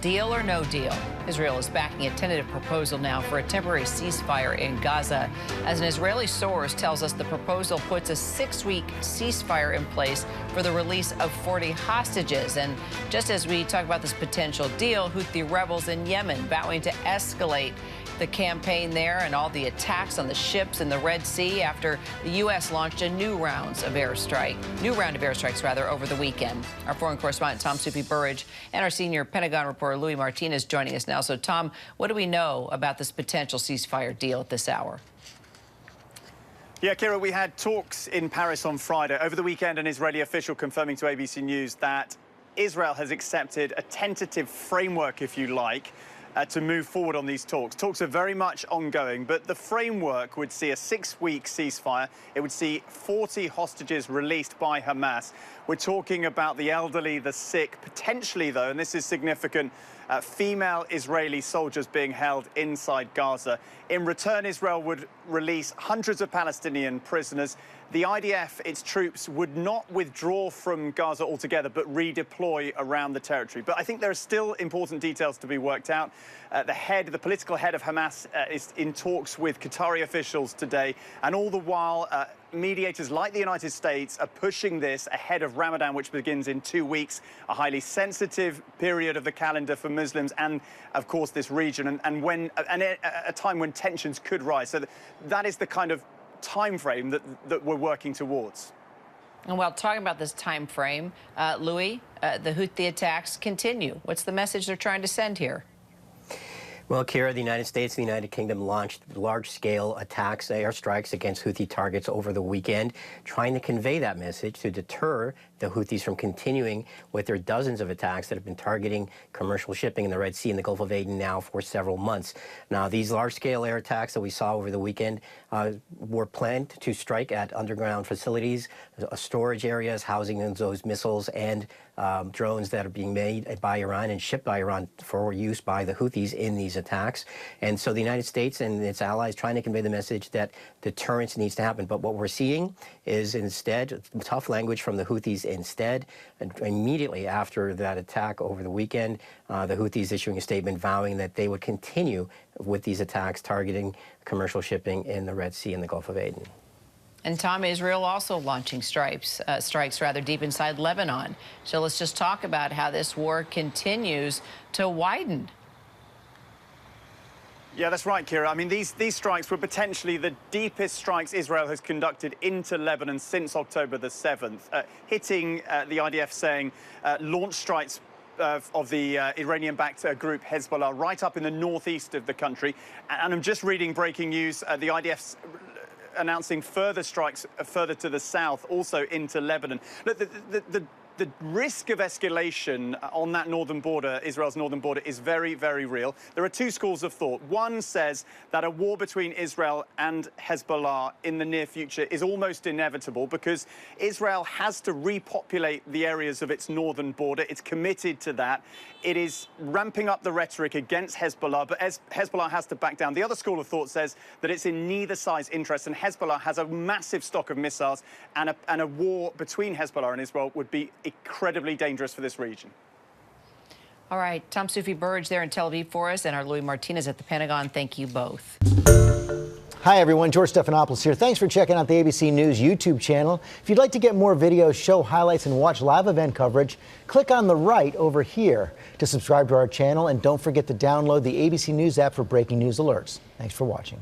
deal or no deal. Israel is backing a tentative proposal now for a temporary ceasefire in Gaza. As an Israeli source tells us, the proposal puts a 6-week ceasefire in place for the release of 40 hostages. And just as we talk about this potential deal, Houthi rebels in Yemen vowing to escalate the campaign there and all the attacks on the ships in the Red Sea after the U.S. launched a new round of airstrikes over the weekend. Our foreign correspondent Tom Burridge and our senior Pentagon reporter Louis Martinez joining us now. So, Tom, what do we know about this potential ceasefire deal at this hour? Yeah, Kira, we had talks in Paris on Friday. Over the weekend, an Israeli official confirming to ABC News that Israel has accepted a tentative framework, if you like, to move forward on these talks. Talks are very much ongoing, but the framework would see a 6-week ceasefire. It would see 40 hostages released by Hamas. We're talking about the elderly, the sick, potentially, though, and this is significant, female Israeli soldiers being held inside Gaza. In return, Israel would release hundreds of Palestinian prisoners. The IDF, its troops, would not withdraw from Gaza altogether, but redeploy around the territory. But I think there are still important details to be worked out. The political head of Hamas is in talks with Qatari officials today, and all the while, mediators like the United States are pushing this ahead of Ramadan, which begins in 2 weeks, a highly sensitive period of the calendar for Muslims and, of course, this region, and a time when tensions could rise. So that is the kind of time frame that we're working towards. And while talking about this time frame, Louis, the Houthi attacks continue. What's the message they're trying to send here? Well, Kira, the United States and the United Kingdom launched large-scale attacks, airstrikes against Houthi targets over the weekend, trying to convey that message to deter the Houthis from continuing with their dozens of attacks that have been targeting commercial shipping in the Red Sea and the Gulf of Aden now for several months. Now, these large-scale air attacks that we saw over the weekend were planned to strike at underground facilities, storage areas housing those missiles and drones that are being made by Iran and shipped by Iran for use by the Houthis in these attacks. And so the United States and its allies trying to convey the message that deterrence needs to happen. But what we're seeing is instead tough language from the Houthis instead. And immediately after that attack over the weekend, the Houthis issuing a statement vowing that they would continue with these attacks targeting commercial shipping in the Red Sea and the Gulf of Aden. And Tom, Israel also launching strikes deep inside Lebanon. So let's just talk about how this war continues to widen. Yeah, that's right, Kira. I mean, these strikes were potentially the deepest strikes Israel has conducted into Lebanon since October the 7th, hitting the IDF saying launch strikes of the Iranian-backed group Hezbollah right up in the northeast of the country. And I'm just reading breaking news. The IDF's announcing further strikes further to the south, also into Lebanon. Look, the risk of escalation on that northern border, Israel's northern border, is very, very real. There are two schools of thought. One says that a war between Israel and Hezbollah in the near future is almost inevitable because Israel has to repopulate the areas of its northern border. It's committed to that. It is ramping up the rhetoric against Hezbollah, but Hezbollah has to back down. The other school of thought says that it's in neither side's interest, and Hezbollah has a massive stock of missiles, and a war between Hezbollah and Israel would be incredibly dangerous for this region. All right, Tom Burridge there in Tel Aviv for us, and our Louis Martinez at the Pentagon. Thank you both. Hi, everyone. George Stephanopoulos here. Thanks for checking out the ABC News YouTube channel. If you'd like to get more videos, show highlights, and watch live event coverage, click on the right over here to subscribe to our channel. And don't forget to download the ABC News app for breaking news alerts. Thanks for watching.